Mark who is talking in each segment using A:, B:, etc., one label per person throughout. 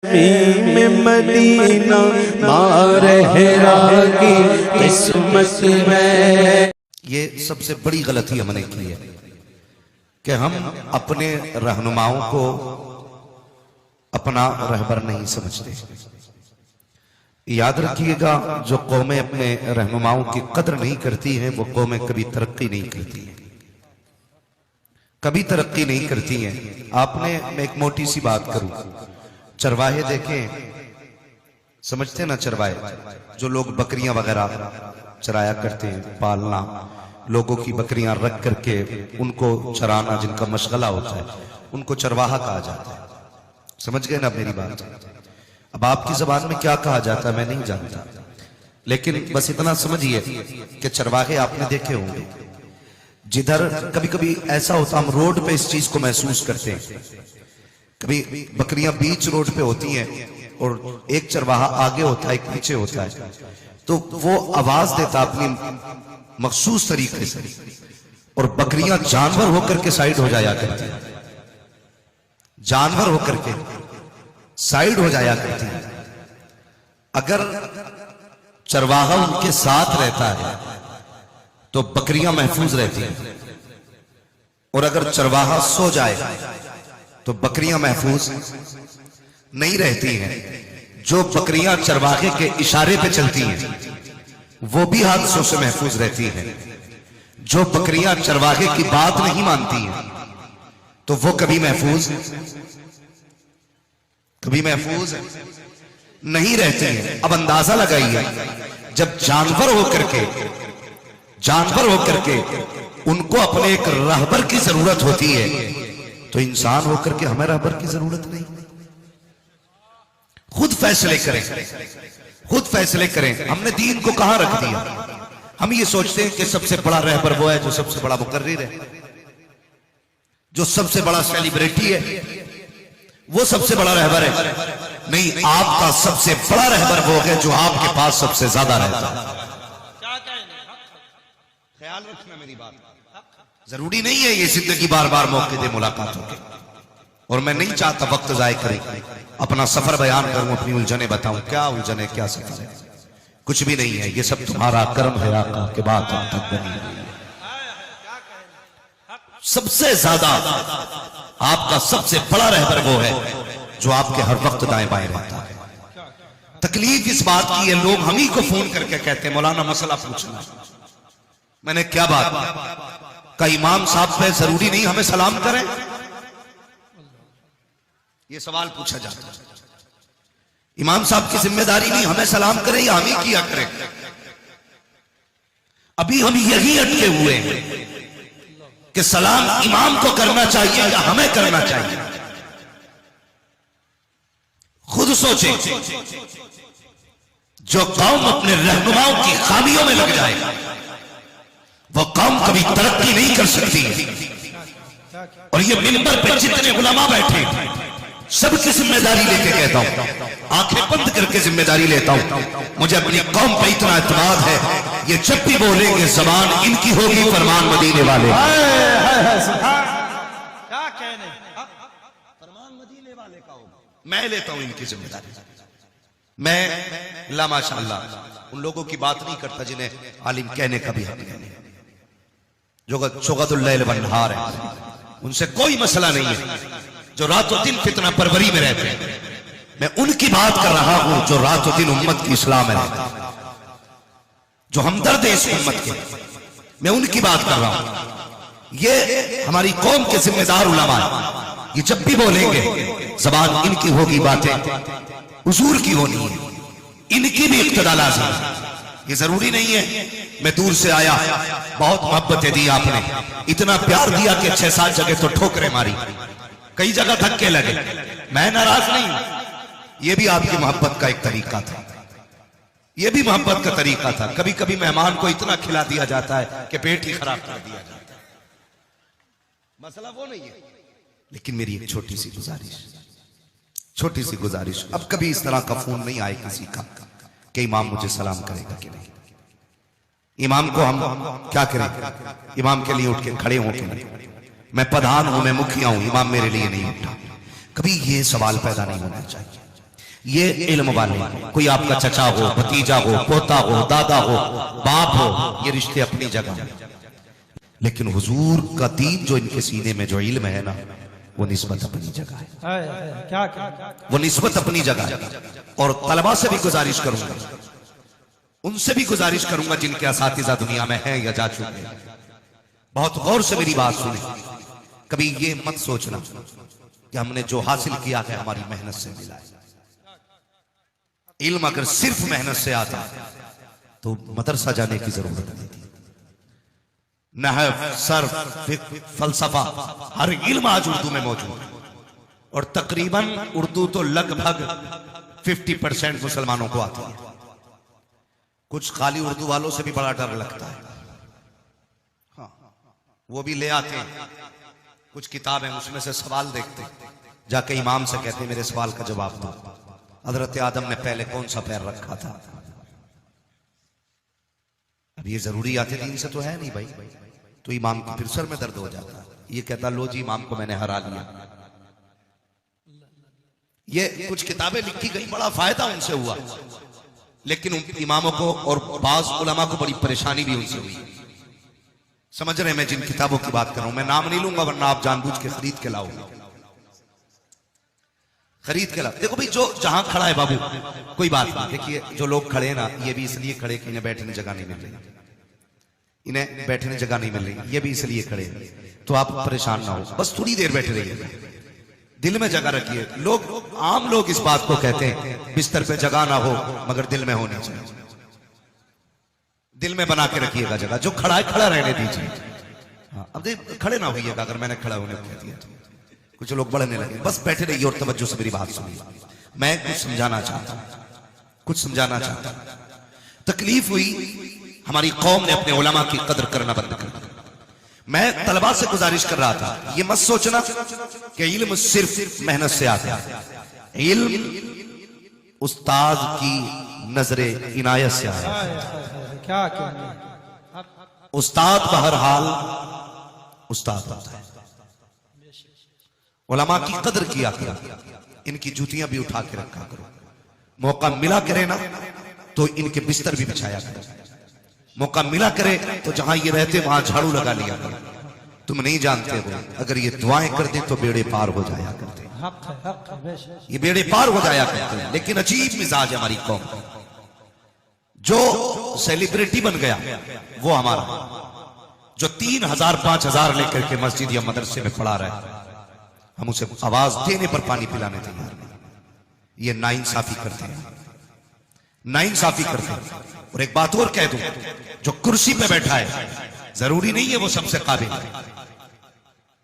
A: में मदीना मारहरा की किस्मत में।
B: ये सबसे बड़ी गलती हमने की है कि हम अपने रहनुमाओं को अपना रहबर नहीं समझते। याद रखिएगा, जो कौमें अपने रहनुमाओं की कदर नहीं करती हैं वो कौमें कभी तरक्की नहीं करती हैं, कभी तरक्की नहीं करती हैं। आपने, मैं एक मोटी सी बात करूं, चरवाहे देखें, समझते ना चरवाहे, जो लोग बकरियां वगैरह चराया करते हैं, पालना, लोगों की बकरियां रख करके उनको चराना, जिनका मशगला होता है, उनको चरवाहा कहा जाता है। समझ गए ना मेरी बात? अब आपकी जबान में क्या कहा जाता है मैं नहीं जानता, लेकिन बस इतना समझिए कि चरवाहे आपने देखे होंगे। जिधर कभी कभी ऐसा होता, हम रोड पे इस चीज को महसूस करते हैं, कभी बकरियां बीच रोड पे होती हैं और एक चरवाहा आगे होता है, एक पीछे होता है, तो वो आवाज देता अपनी मखसूस तरीके से, और बकरियां जानवर होकर के साइड हो जाया करती हैं, जानवर होकर के साइड हो जाया करती हैं। अगर चरवाहा उनके साथ रहता है तो बकरियां महफूज रहती हैं, और अगर चरवाहा सो जाए तो बकरियां महफूज नहीं रहती हैं। जो बकरियां चरवाहे के इशारे पे चलती हैं वो भी हादसों से महफूज रहती हैं। जो बकरियां चरवाहे की बात नहीं मानती हैं तो वो कभी महफूज नहीं रहती हैं। अब अंदाजा लगाइए, जब जानवर होकर के उनको अपने एक रहबर की जरूरत होती है, तो इंसान होकर के हमें रहबर की जरूरत नहीं। खुद फैसले करें। हमने दीन को कहां रख दिया? हम ये सोचते हैं कि सबसे बड़ा रहबर वो है जो सबसे बड़ा मुकर्रिर है, जो सबसे बड़ा सेलिब्रिटी है, वो सबसे बड़ा रहबर है। नहीं, आपका सबसे बड़ा रहबर वो है जो आपके पास सबसे ज्यादा रहता है। ख्याल रखना मेरी बात। जरूरी नहीं है ये जिंदगी बार बार मौके दे मुलाकातों के, और मैं नहीं चाहता वक्त जाए करें, अपना सफर बयान करूं, अपनी उलझने बताऊं। क्या उलझने, क्या सफर है? कुछ भी नहीं है, ये सब तुम्हारा कर्म है आका के बाद हम तक बनी हुई है। सबसे ज्यादा आपका सबसे बड़ा रहबर वो है जो आपके हर वक्त दाएं बाएं रहता है। तकलीफ इस बात की है, लोग हम ही को फोन करके कहते हैं मौलाना मसला पूछना। मैंने क्या बात का, इमाम साहब पे जरूरी नहीं हमें सलाम करें? ये सवाल पूछा जाता है। इमाम साहब की जिम्मेदारी नहीं हमें सलाम करें या हम ही किया करें? अभी हम यही अटके हुए हैं कि सलाम इमाम को करना चाहिए या हमें करना चाहिए। खुद सोचें, जो कौम अपने रहनुमाओं की खामियों में लग जाए वो कौम कभी तरक्की नहीं कर सकती है। और ये मिंबर पे जितने उलमा बैठे सबकी जिम्मेदारी लेके कहता हूं, आंखें बंद करके जिम्मेदारी लेता हूं, मुझे अपनी कौम पे इतना एतमाद है, ये जब भी बोलेंगे जबान इनकी होगी फरमान मदीने वाले।
C: क्या कहने,
B: फरमान मदीने वाले का होगा। मैं लेता हूं इनकी जिम्मेदारी। मैं ला माशाअल्लाह उन लोगों की बात नहीं करता जिन्हें आलिम कहने का भी हक नहीं, जो शुगदुल-लैल वन-नहार है, उनसे कोई मसला नहीं है, जो रातों दिन फितना परवरी में रहते हैं। मैं उनकी बात कर रहा हूं जो रातों दिन उम्मत की इस्लाह में रहते हैं, जो हमदर्द है इस उम्मत के, मैं उनकी बात कर रहा हूं। ये हमारी कौम के जिम्मेदार उलमा है, ये जब भी बोलेंगे जबान इनकी होगी, बातें हुजूर की होनी है, इनकी भी इक्तदा लाज़िम है। ये जरूरी नहीं है मैं दूर से आया, बहुत मोहब्बतें दी आपने, इतना प्यार दिया कि 6-7 जगह तो ठोकरें मारी, कई जगह धक्के लगे, मैं नाराज नहीं। ये भी आपकी मोहब्बत का एक तरीका था, ये भी मोहब्बत का तरीका था। कभी कभी मेहमान को इतना खिला दिया जाता है कि पेट ही खराब कर दिया जाता है, मसला वो नहीं है। लेकिन मेरी एक छोटी सी गुजारिश, अब कभी इस तरह का फोन नहीं आए किसी का कि इमाम मुझे सलाम करेगा कि नहीं। इमाम को हम क्या करें? इमाम के लिए उठ के खड़े हों कि नहीं? मैं प्रधान हूं, मैं मुखिया हूं, इमाम मेरे लिए नहीं उठा। कभी ये सवाल पैदा नहीं होना चाहिए। ये इल्म वाले, कोई आपका चचा हो, भतीजा हो, पोता हो, दादा हो, बाप हो, ये रिश्ते अपनी जगह। लेकिन हुजूर का दीन जो इनके सीने में जो इल्म है ना, वो निस्बत अपनी जगह है।
C: क्या
B: वो निस्बत अपनी जगह है। और तलबा से भी गुजारिश करूंगा, उनसे भी गुजारिश करूंगा जिनके असातिज़ा दुनिया में हैं या जा चुके हैं, बहुत गौर से मेरी बात सुने। कभी ये मत सोचना कि हमने जो हासिल किया है हमारी मेहनत से मिला है। इल्म अगर सिर्फ मेहनत से आता तो मदरसा जाने की जरूरत नहीं थी। नहव, सर्फ, फिक्र, फलसफा, हर इल्म आज उर्दू में मौजूद है। और तकरीबन उर्दू तो लगभग 50% मुसलमानों को आती है। कुछ खाली उर्दू वालों से भी बड़ा डर लगता है, हाँ, वो भी ले आते हैं कुछ किताबें, उसमें से सवाल देखते, जाके इमाम से कहते मेरे सवाल का जवाब दो। हजरत आदम ने पहले कौन सा पैर रखा था? अब ये जरूरी आते दीन से तो है नहीं भाई, तो इमाम की फिर सर में दर्द हो जाता है। ये कहता लो जी इमाम को मैंने हरा लिया। ये कुछ किताबें लिखी गई, बड़ा फायदा उनसे हुआ, लेकिन उन इमामों को और बाज उलमा को बड़ी परेशानी भी उनसे हुई। समझ रहे मैं जिन किताबों की बात कर रहा हूं, मैं नाम नहीं लूंगा वरना आप जानबूझ के खरीद के लाओगे, खरीद के लाओ। देखो भाई जो जहां खड़ा है बाबू, कोई बात नहीं। देखिए जो लोग खड़े हैं ना, ये भी इसलिए खड़े कि इन्हें बैठने जगह नहीं मिल रही, इन्हें बैठने जगह नहीं मिल रही, ये भी इसलिए खड़े हैं। तो आप परेशान ना हो, बस थोड़ी देर बैठे रहिए, दिल में जगह रखिए। लोग आम लोग इस बात को कहते हैं बिस्तर पे जगह ना हो मगर दिल में होनी चाहिए। दिल में बना के रखिएगा जगह, जो खड़ा है खड़ा रहने दीजिए। हाँ, अब देख खड़े ना होइएगा, अगर मैंने खड़ा होने को कह दिया तो कुछ लोग बढ़ने लगे। बस बैठे रहिए और तवज्जो से मेरी बात सुनिए। मैं कुछ समझाना चाहता हूं, कुछ समझाना चाहता हूं। तकलीफ हुई, हमारी कौम ने अपने उलमा की कदर करना बंद कर दिया। मैं तलबा से गुजारिश कर रहा था, ये मत सोचना कि इल्म सिर्फ मेहनत से आता है। इल्म उस्ताद की नजरे इनायत से आया।
C: क्या क्या
B: उस्ताद बहरहाल उस्ताद होता है। उलमा की कदर किया करो, इनकी जूतियां भी उठा के रखा करो। मौका मिला करे ना तो इनके बिस्तर भी बिछाया करो। मौका मिला करे तो जहां ये रहते वहां झाड़ू लगा लिया करो। तुम नहीं जानते हो, अगर ये दुआएं कर दे तो बेड़े पार हो जाया करते, ये बेड़े पार हो जाया करते हैं। लेकिन अजीब मिजाज है हमारी कौम, जो सेलिब्रिटी बन गया वो हमारा, जो 3000 5000 लेकर के मस्जिद या मदरसे में पढ़ा रहा है, हम उसे आवाज देने पर पानी पिलाने तैयार नहीं। ये नाइंसाफी करते हैं, नाइंसाफी करते हैं। और एक बात और कह दूं, जो कुर्सी पे बैठा है जरूरी नहीं है वो सबसे काबिल है।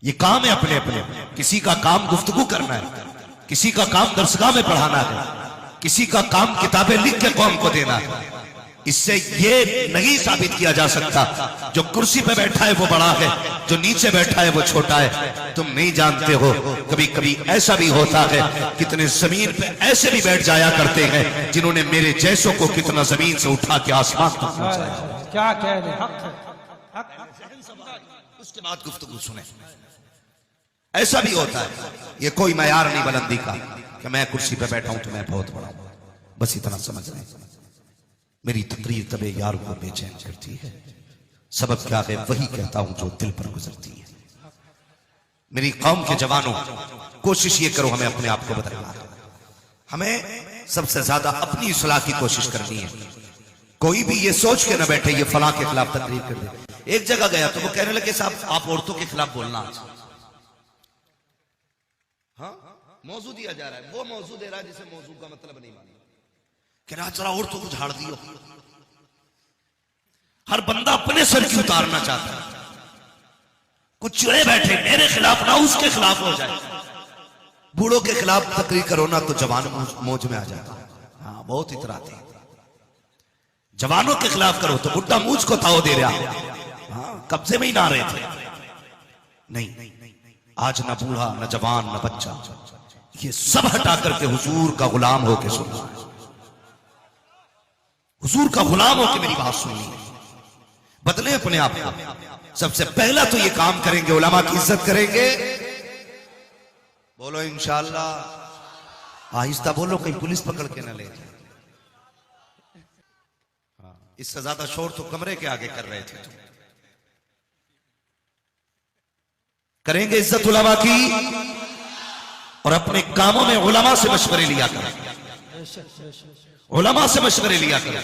B: ये काम है अपने अपने, किसी का काम गुफ्तगू करना है, किसी का काम दरसगाह में पढ़ाना है, किसी का काम किताबें लिख के कौम को देना है। इससे ये नहीं साबित किया जा सकता जो कुर्सी पे बैठा है वो बड़ा है, जो नीचे बैठा है वो छोटा है। तुम नहीं जानते हो, कभी कभी ऐसा भी होता है, कितने जमीन पे ऐसे भी बैठ जाया करते हैं जिन्होंने मेरे जैसों को कितना जमीन से उठा के आसमान तक पहुंचाया।
C: क्या कह रहे,
B: उसके बाद गुफ्तगू सुने। ऐसा भी होता है, ये कोई मयार नहीं बुलंदी का कि मैं कुर्सी पे बैठा हूं तो मैं बहुत बड़ा हूं। बस इतना समझ रहे, मेरी तकरीर तबे यार को बेचैन करती है। सबब क्या है, वही कहता हूं जो दिल पर गुजरती है। मेरी कौम के जवानों, कोशिश ये करो हमें अपने आप को बदलना। हमें सबसे ज्यादा अपनी इस्लाह की कोशिश करनी है। कोई भी ये सोच के ना बैठे ये फलां के खिलाफ तकरीर कर दे। एक जगह गया तो वो कहने लगे साहब आप औरतों के खिलाफ बोलना। हाँ, मौजू दिया जा रहा है, वो मौजू दे रहा है जिसे मौजू का मतलब नहीं मालूम। कह रहा चला औरतों को झाड़ दियो। हर बंदा अपने सर की उतारना चाहता है। कुछ चिड़े बैठे मेरे खिलाफ ना उसके खिलाफ हो जाए। बूढ़ों के खिलाफ तकरीर करो ना तो जवान मौज में आ जाता। हाँ, बहुत इतराते हैं। जवानों के खिलाफ करो तो बुढ़ा मूझ को ताव दे रहा। हाँ, कब्जे में ही ना रहे थे। नहीं, आज न बूढ़ा न जवान न बच्चा, ये सब हटा करके हुजूर का गुलाम होके सुनो। हुजूर का गुलाम होके मेरी बात सुनिए। बदले अपने आप को। सबसे पहला तो ये काम करेंगे, उलमा की इज्जत करेंगे। बोलो इंशाअल्लाह। आहिस्ता बोलो कहीं पुलिस पकड़ के न ले जाए। हाँ, इससे ज्यादा शोर तो कमरे के आगे कर रहे थे तुम। करेंगे इज्जत उलमा की और अपने कामों में उलमा से मशवरे लिया करें। उलमा से मशवरे लिया करें,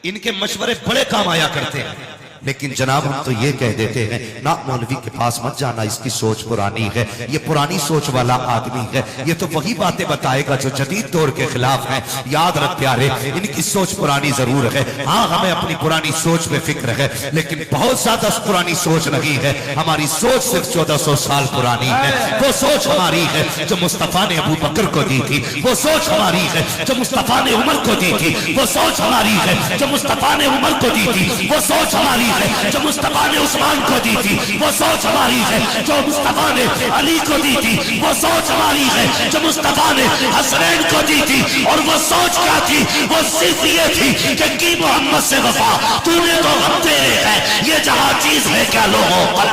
B: इनके मशवरे बड़े काम आया करते हैं। लेकिन जनाब हम तो ये कह देते हैं ना, मौलवी के पास मत जाना, इसकी सोच पुरानी है, ये पुरानी सोच वाला आदमी है, ये तो वही बातें बताएगा जो जदीद दौर के खिलाफ है। याद रख प्यारे, इनकी सोच पुरानी जरूर है, हाँ हमें अपनी पुरानी सोच पे फिक्र है, लेकिन बहुत ज्यादा पुरानी सोच नहीं है। हमारी सोच सिर्फ 1400 साल पुरानी है। वो सोच हमारी है जो मुस्तफा ने अबू बकर को दी थी, वो सोच हमारी है जो मुस्तफा ने उमर को दी थी, वो सोच हमारी है जो मुस्तफा ने उमर को दी थी, वो सोच हमारी जो मुस्तफा ने उस्मान को दी थी, वो सोच हमारी है जो मुस्तफा ने अली को दी थी, वो सोच हमारी है जो मुस्तफा ने हसनैन को दी थी। और वो सोच क्या थी? वो सिर्फ ये थी कि की मोहम्मद से वफा, तूने तो हम तेरे है, ये जहां चीज है क्या लोगों पर।